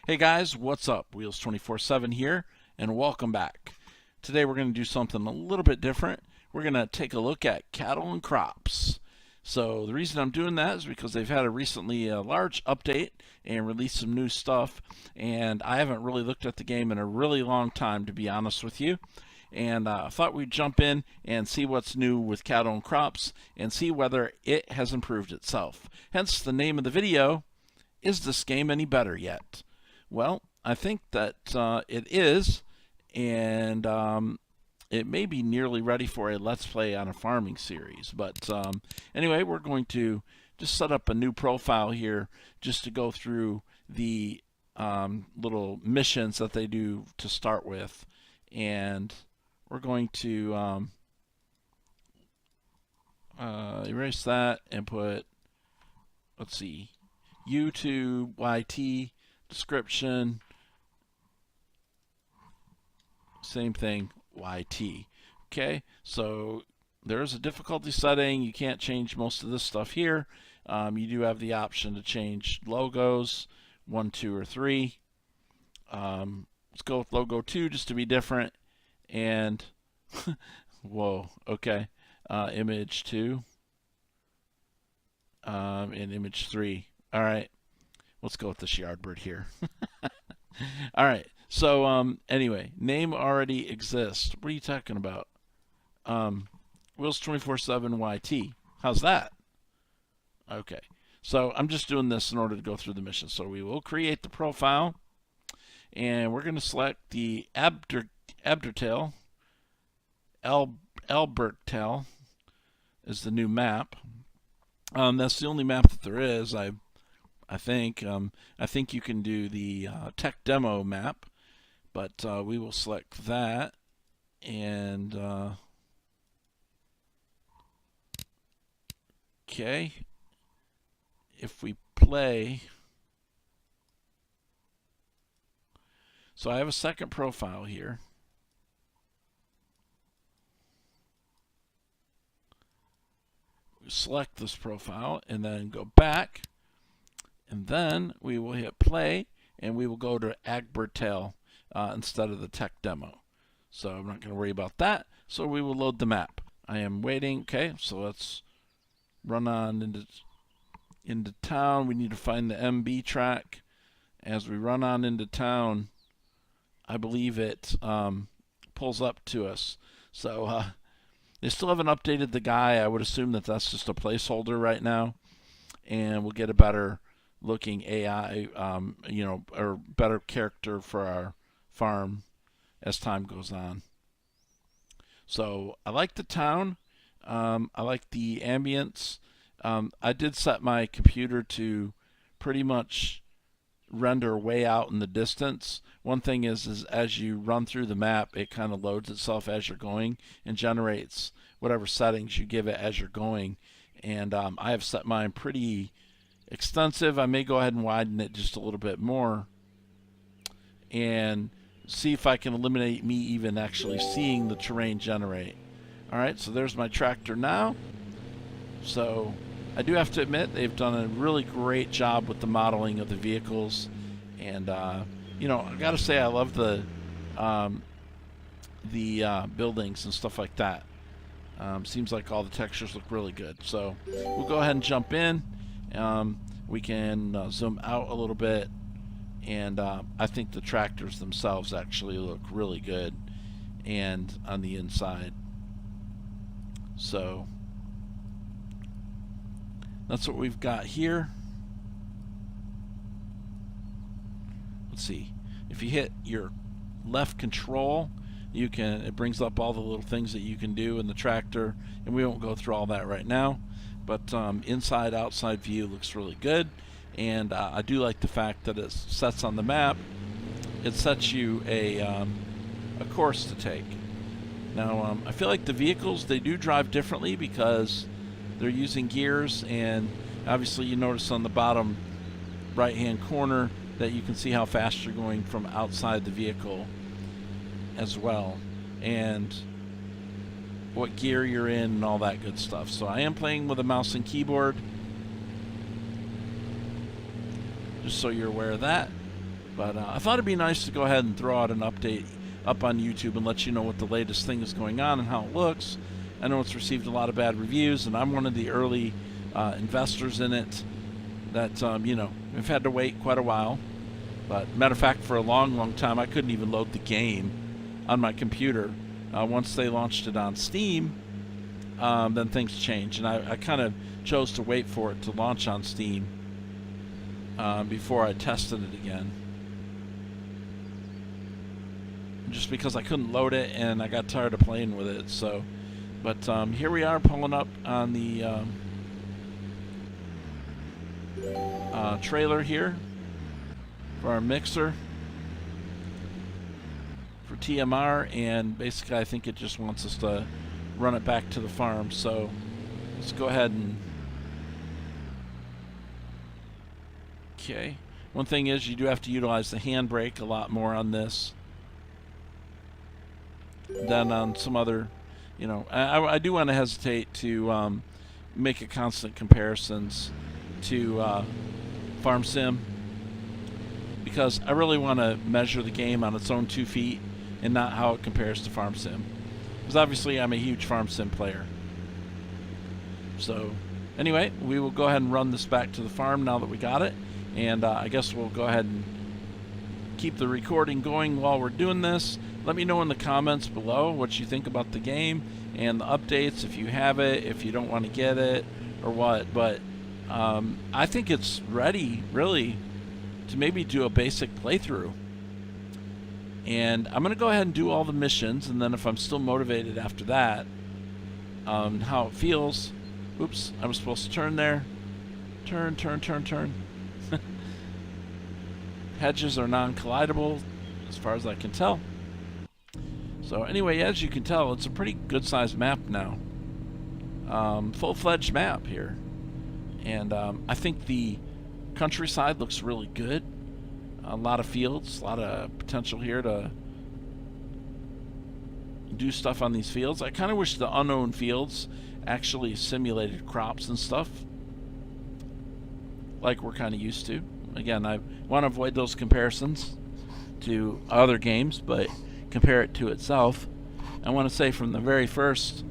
Hey guys, what's up? Wheels 24/7 here, and welcome back. Today we're going to do something a little bit different. We're going to take a look at cattle and crops. So the reason I'm doing that is because they've had a recently large update and released some new stuff, and I haven't really looked at the game in a really long time, to be honest with you. And I thought we'd jump in and see what's new with cattle and crops and see whether it has improved itself. Hence the name of the video, Is This Game Any Better Yet? Well, I think that it is, and it may be nearly ready for a Let's Play on a farming series. But anyway, we're going to just set up a new profile here just to go through the little missions that they do to start with. And we're going to erase that and put, let's see, YouTube, YT, description, same thing, YT. Okay, so there's a difficulty setting. You can't change most of this stuff here. You do have the option to change logos, 1, 2, or 3. Let's go with logo 2 just to be different. And, whoa, okay, image 2, and image 3. All right, let's go with this Yardbird here. All right. So anyway, name already exists. What are you talking about? Wheels 24/7 YT. How's that? Okay. So I'm just doing this in order to go through the mission. So we will create the profile, and we're going to select the Abdertail. Albertail is the new map. That's the only map that there is. I think you can do the tech demo map, but we will select that, and okay, if we play, so I have a second profile here. We select this profile and then go back. And then we will hit play, and we will go to Agbertail instead of the tech demo. So I'm not going to worry about that. So we will load the map. I am waiting. Okay, so let's run on into town. We need to find the MB track. As we run on into town, I believe it pulls up to us. So they still haven't updated the guy. I would assume that that's just a placeholder right now, and we'll get a better looking AI, or better character for our farm as time goes on. So I like the town. I like the ambience. I did set my computer to pretty much render way out in the distance. One thing is as you run through the map, it kind of loads itself as you're going and generates whatever settings you give it as you're going. And I have set mine pretty extensive. I may go ahead and widen it just a little bit more and see if I can eliminate me even actually seeing the terrain generate. Alright, so there's my tractor now. So I do have to admit they've done a really great job with the modeling of the vehicles, and I gotta say I love the buildings and stuff like that. Seems like all the textures look really good. So we'll go ahead and jump in. We can zoom out a little bit, and I think the tractors themselves actually look really good, and on the inside. So that's what we've got here. Let's see. If you hit your left control, it brings up all the little things that you can do in the tractor, and we won't go through all that right now. But inside outside view looks really good, and I do like the fact that it sets on the map. It sets you a course to take. Now I feel like the vehicles, they do drive differently because they're using gears, and obviously you notice on the bottom right hand corner that you can see how fast you're going from outside the vehicle as well, and what gear you're in and all that good stuff. So I am playing with a mouse and keyboard, just so you're aware of that. But I thought it'd be nice to go ahead and throw out an update up on YouTube and let you know what the latest thing is going on and how it looks. I know it's received a lot of bad reviews, and I'm one of the early investors in it that, you know, we've had to wait quite a while. But matter of fact, for a long, long time, I couldn't even load the game on my computer. Once they launched it on Steam, then things changed, and I kind of chose to wait for it to launch on Steam before I tested it again. Just because I couldn't load it and I got tired of playing with it. So, but here we are pulling up on the trailer here for our mixer for TMR, and basically I think it just wants us to run it back to the farm. So let's go ahead and okay. One thing is you do have to utilize the handbrake a lot more on this than on some other, you know. I do want to hesitate to make a constant comparisons to Farm Sim, because I really want to measure the game on its own 2 feet and not how it compares to Farm Sim, because obviously I'm a huge Farm Sim player. So anyway, we will go ahead and run this back to the farm now that we got it, and I guess we'll go ahead and keep the recording going while we're doing this. Let me know in the comments below what you think about the game and the updates, if you have it, if you don't want to get it, or what. But I think it's ready, really, to maybe do a basic playthrough. And I'm going to go ahead and do all the missions, and then if I'm still motivated after that, how it feels. Oops, I was supposed to turn there. Turn, turn, turn, turn. Hedges are non-collidable, as far as I can tell. So anyway, as you can tell, it's a pretty good-sized map now. Full-fledged map here. And I think the countryside looks really good. A lot of fields, a lot of potential here to do stuff on these fields. I kind of wish the unknown fields actually simulated crops and stuff, like we're kind of used to. Again, I want to avoid those comparisons to other games, but compare it to itself. I want to say from the very first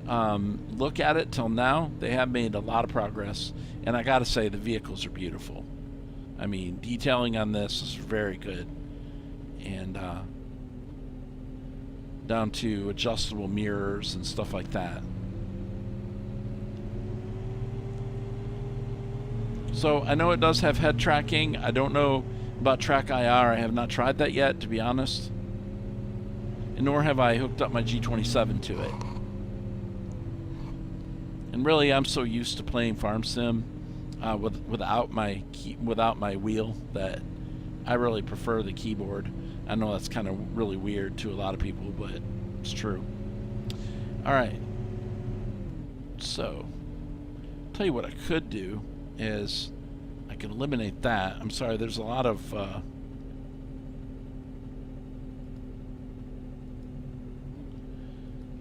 look at it till now, they have made a lot of progress, and I gotta say the vehicles are beautiful. I mean, detailing on this is very good, and down to adjustable mirrors and stuff like that. So I know it does have head tracking. I don't know about track IR. I have not tried that yet, to be honest, and nor have I hooked up my G27 to it. And really, I'm so used to playing Farm Sim without my wheel that I really prefer the keyboard. I know that's kind of really weird to a lot of people, but it's true. All right. So, tell you what I could do is I could eliminate that. I'm sorry, there's a lot of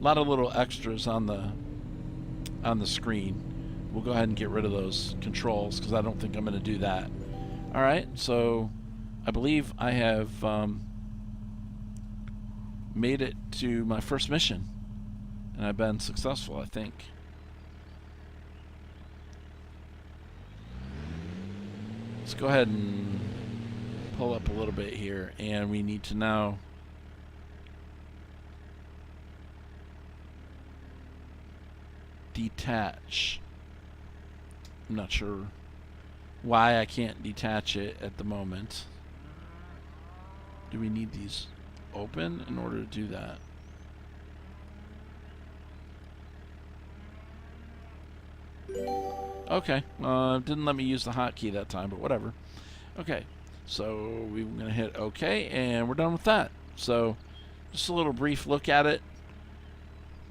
little extras on the screen. We'll go ahead and get rid of those controls because I don't think I'm going to do that. All right, so I believe I have made it to my first mission, and I've been successful, I think. Let's go ahead and pull up a little bit here, and we need to now detach. I'm not sure why I can't detach it at the moment. Do we need these open in order to do that? Okay, didn't let me use the hotkey that time, but whatever. Okay, so we're going to hit OK, and we're done with that. So, just a little brief look at it.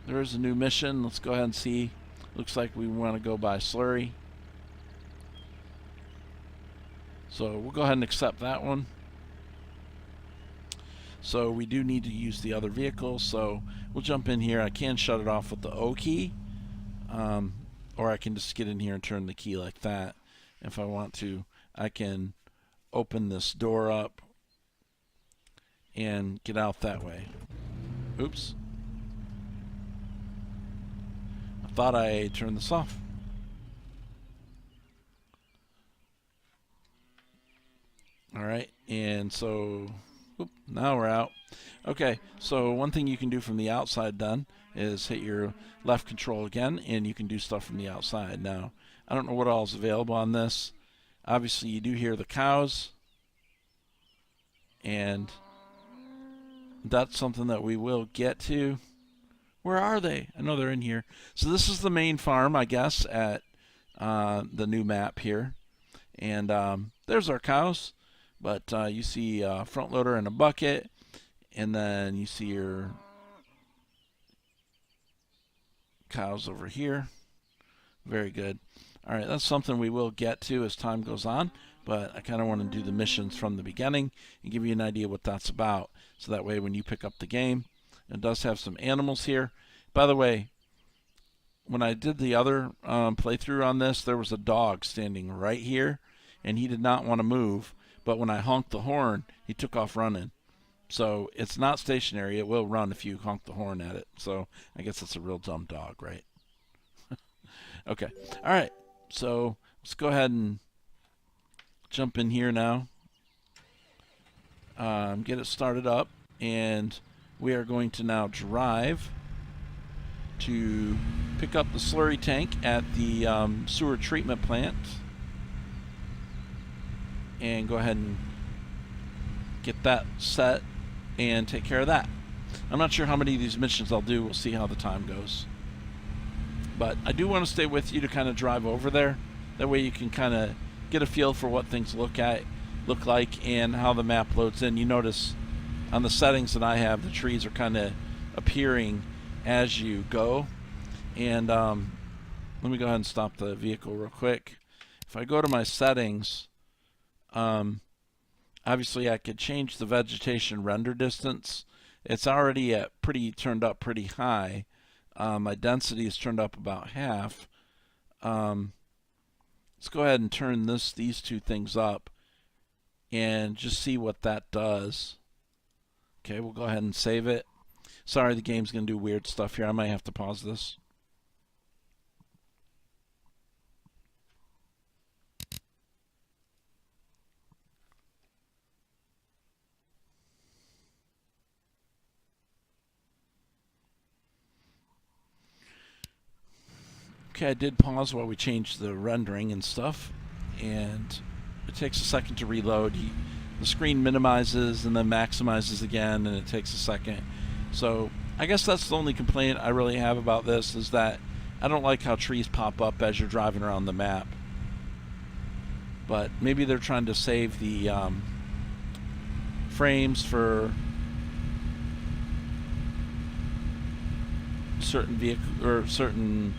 There is a new mission. Let's go ahead and see. Looks like we want to go by Slurry. So, we'll go ahead and accept that one. So, we do need to use the other vehicle, so we'll jump in here. I can shut it off with the O key. Or I can just get in here and turn the key like that. If I want to, I can open this door up and get out that way. Oops. I thought I turned this off. All right, and so now we're out. Okay, so one thing you can do from the outside then is hit your left control again, and you can do stuff from the outside. Now, I don't know what all is available on this. Obviously, you do hear the cows, and that's something that we will get to. Where are they? I know they're in here. So this is the main farm, I guess, at the new map here. And there's our cows. But you see a front loader and a bucket. And then you see your cows over here. Very good. All right, that's something we will get to as time goes on. But I kind of want to do the missions from the beginning and give you an idea what that's about. So that way when you pick up the game, it does have some animals here. By the way, when I did the other playthrough on this, there was a dog standing right here, and he did not want to move. But when I honked the horn, he took off running. So it's not stationary. It will run if you honk the horn at it. So I guess it's a real dumb dog, right? Okay. All right. So let's go ahead and jump in here now. Get it started up. And we are going to now drive to pick up the slurry tank at the sewer treatment plant. And go ahead and get that set and take care of that. I'm not sure how many of these missions I'll do. We'll see how the time goes. But I do want to stay with you to kind of drive over there. That way you can kind of get a feel for what things look like and how the map loads in. You notice on the settings that I have, the trees are kind of appearing as you go. And let me go ahead and stop the vehicle real quick. If I go to my settings, obviously I could change the vegetation render distance. It's already at turned up pretty high. My density is turned up about half. Let's go ahead and turn these two things up and just see what that does. Okay, we'll go ahead and save it. Sorry, the game's going to do weird stuff here. I might have to pause this. Okay, I did pause while we changed the rendering and stuff, and it takes a second to reload. The screen minimizes and then maximizes again, and it takes a second. So I guess that's the only complaint I really have about this, is that I don't like how trees pop up as you're driving around the map. But maybe they're trying to save the frames for certain vehicle or certain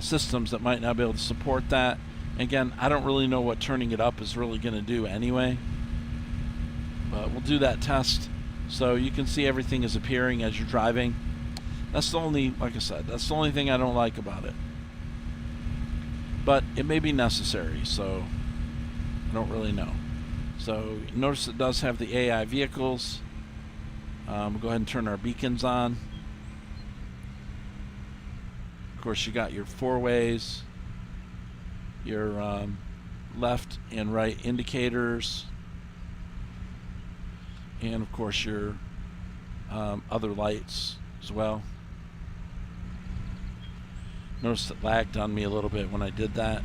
systems that might not be able to support that. Again, I don't really know what turning it up is really going to do anyway. But we'll do that test so you can see everything is appearing as you're driving. That's the only, like I said, that's the only thing I don't like about it. But it may be necessary, so I don't really know. So notice it does have the AI vehicles. We'll go ahead and turn our beacons on. Of course, you got your four-ways, your left and right indicators, and of course your other lights as well. Notice it lagged on me a little bit when I did that.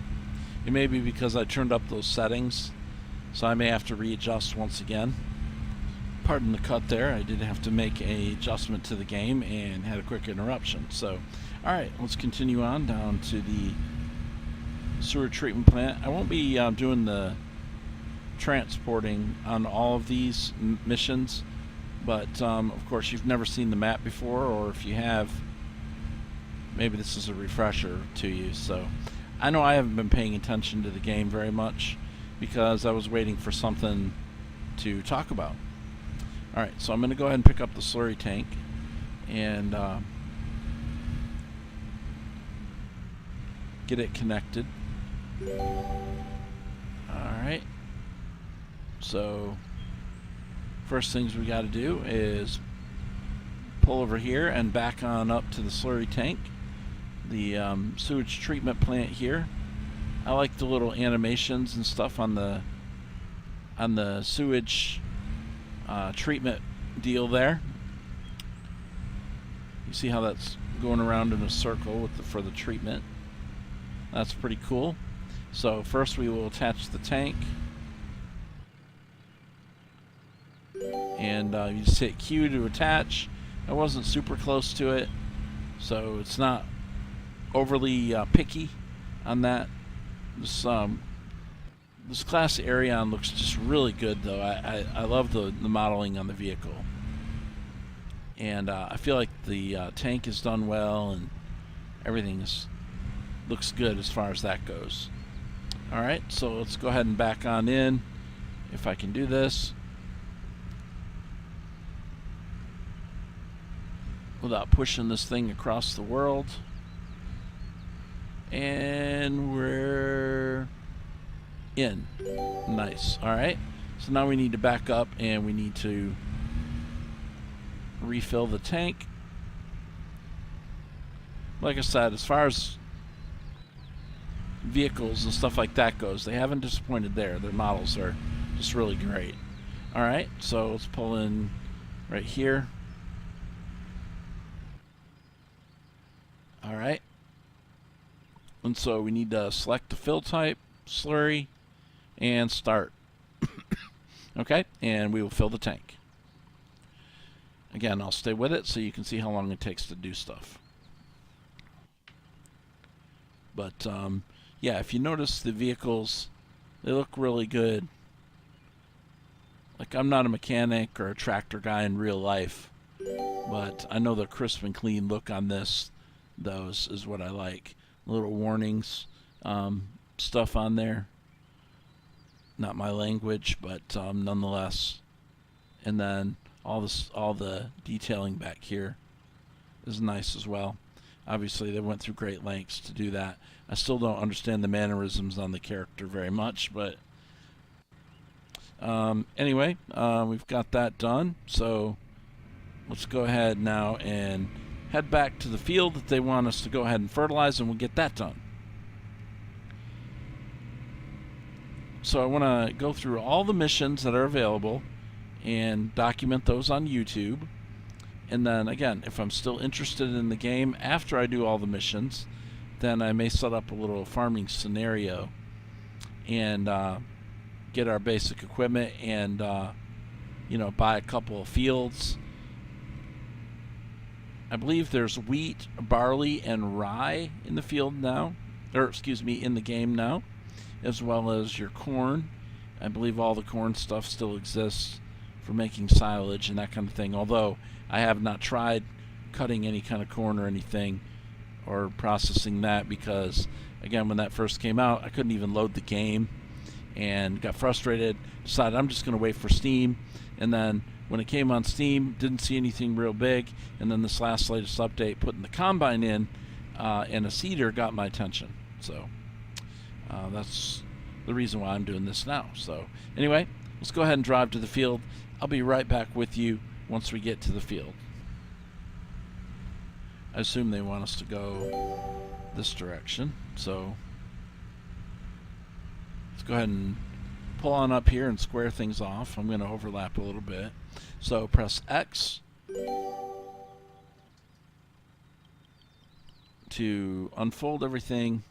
It may be because I turned up those settings, so I may have to readjust once again. Pardon the cut there. I did have to make an adjustment to the game and had a quick interruption. So, alright, let's continue on down to the sewer treatment plant. I won't be doing the transporting on all of these missions, but of course you've never seen the map before, or if you have, maybe this is a refresher to you. So I know I haven't been paying attention to the game very much because I was waiting for something to talk about. Alright, so I'm going to go ahead and pick up the slurry tank and get it connected. Alright, So first things we got to do is pull over here and back on up to the slurry tank, the sewage treatment plant here. I like the little animations and stuff on the sewage treatment deal there. You see how that's going around in a circle with for the treatment. That's pretty cool. So first we will attach the tank, and you just hit Q to attach. I wasn't super close to it, so it's not overly picky on that. This class Arion looks just really good, though. I love the modeling on the vehicle, and I feel like the tank is done well, and everything looks good as far as that goes. All right, so let's go ahead and back on in, if I can do this without pushing this thing across the world. And we're in. Nice. Alright, so now we need to back up and we need to refill the tank. Like I said, as far as vehicles and stuff like that goes, they haven't disappointed there. Their models are just really great. Alright, so let's pull in right here. Alright. And so we need to select the fill type, slurry, and start. Okay, and we will fill the tank. Again, I'll stay with it so you can see how long it takes to do stuff. But yeah, if you notice the vehicles, they look really good. Like, I'm not a mechanic or a tractor guy in real life, but I know the crisp and clean look on this, those is what I like. Little warnings, stuff on there. Not my language, but nonetheless. And then all the detailing back here is nice as well. Obviously, they went through great lengths to do that. I still don't understand the mannerisms on the character very much, but anyway, we've got that done. So let's go ahead now and head back to the field that they want us to go ahead and fertilize, and we'll get that done. So I want to go through all the missions that are available and document those on YouTube. And then again, if I'm still interested in the game after I do all the missions, then I may set up a little farming scenario and get our basic equipment and you know, buy a couple of fields. I believe there's wheat, barley, and rye in the field now, or excuse me, in the game now, as well as your corn. I believe all the corn stuff still exists for making silage and that kind of thing, although I have not tried cutting any kind of corn or anything or processing that because, again, when that first came out, I couldn't even load the game and got frustrated, decided I'm just going to wait for Steam, and then when it came on Steam, didn't see anything real big, and then this latest update, putting the combine in and a seeder got my attention. So that's the reason why I'm doing this now. So anyway, let's go ahead and drive to the field. I'll be right back with you once we get to the field. I assume they want us to go this direction, so let's go ahead and pull on up here and square things off. I'm going to overlap a little bit. So press X to unfold everything,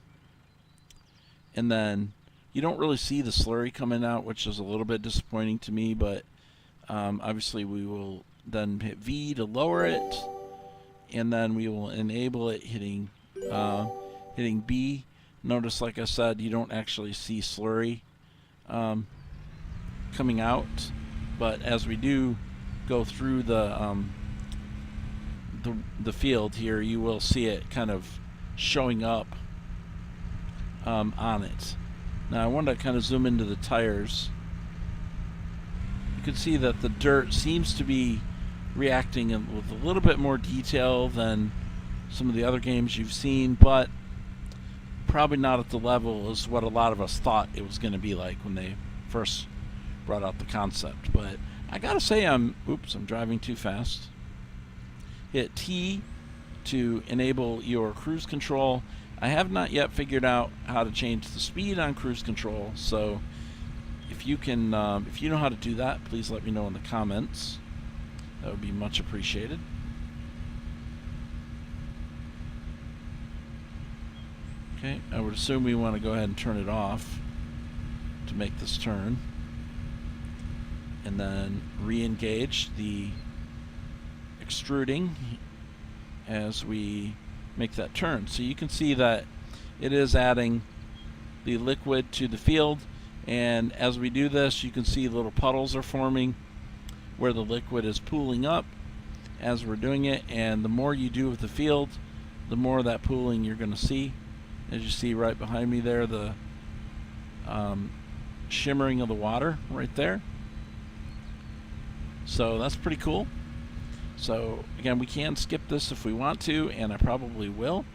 and then you don't really see the slurry coming out, which is a little bit disappointing to me, but obviously we will then hit V to lower it, and then we will enable it hitting B. Notice, like I said, you don't actually see slurry coming out, but as we do go through the field here, you will see it kind of showing up on it. Now I want to kind of zoom into the tires. You can see that the dirt seems to be reacting with a little bit more detail than some of the other games you've seen, but probably not at the level as what a lot of us thought it was going to be like when they first brought out the concept. But I gotta say, I'm driving too fast. Hit T to enable your cruise control. I have not yet figured out how to change the speed on cruise control, so if you can, if you know how to do that, please let me know in the comments. That would be much appreciated. Okay, I would assume we want to go ahead and turn it off to make this turn, and then re-engage the extruding as we make that turn. So you can see that it is adding the liquid to the field, and as we do this, you can see little puddles are forming where the liquid is pooling up as we're doing it, and the more you do with the field, the more of that pooling you're going to see. As you see right behind me there, the shimmering of the water right there. So that's pretty cool. So again, we can skip this if we want to, and I probably will.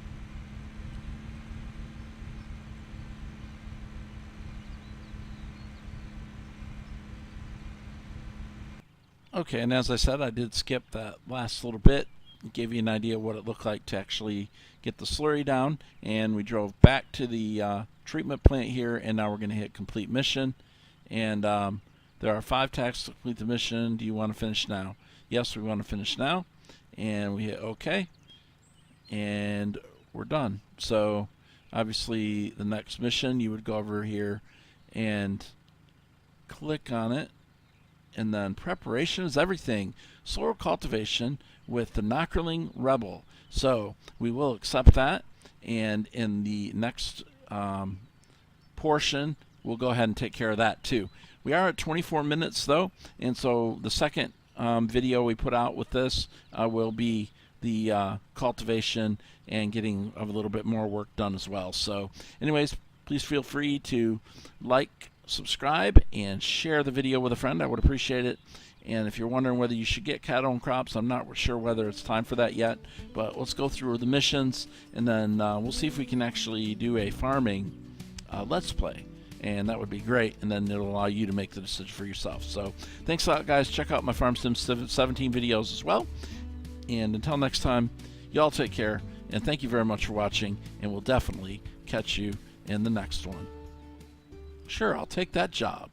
Okay, and as I said, I did skip that last little bit. It gave you an idea what it looked like to actually get the slurry down, and we drove back to the treatment plant here, and now we're going to hit complete mission. And there are 5 tasks to complete the mission. Do you want to finish now? Yes, we want to finish now, and we hit OK, and we're done. So obviously the next mission, you would go over here and click on it, and then preparation is everything. Soil cultivation with the Nockerling Rebel. So we will accept that, and in the next portion, we'll go ahead and take care of that too. We are at 24 minutes though, and so the second video we put out with this will be the cultivation and getting a little bit more work done as well. So anyways, please feel free to like, subscribe, and share the video with a friend. I would appreciate it. And if you're wondering whether you should get cattle crops, I'm not sure whether it's time for that yet, but let's go through the missions, and then we'll see if we can actually do a farming let's play, and that would be great, and then it'll allow you to make the decision for yourself. So thanks a lot, guys. Check out my Farm Sim 17 videos as well, and until next time, y'all take care, and thank you very much for watching, and we'll definitely catch you in the next one. Sure, I'll take that job.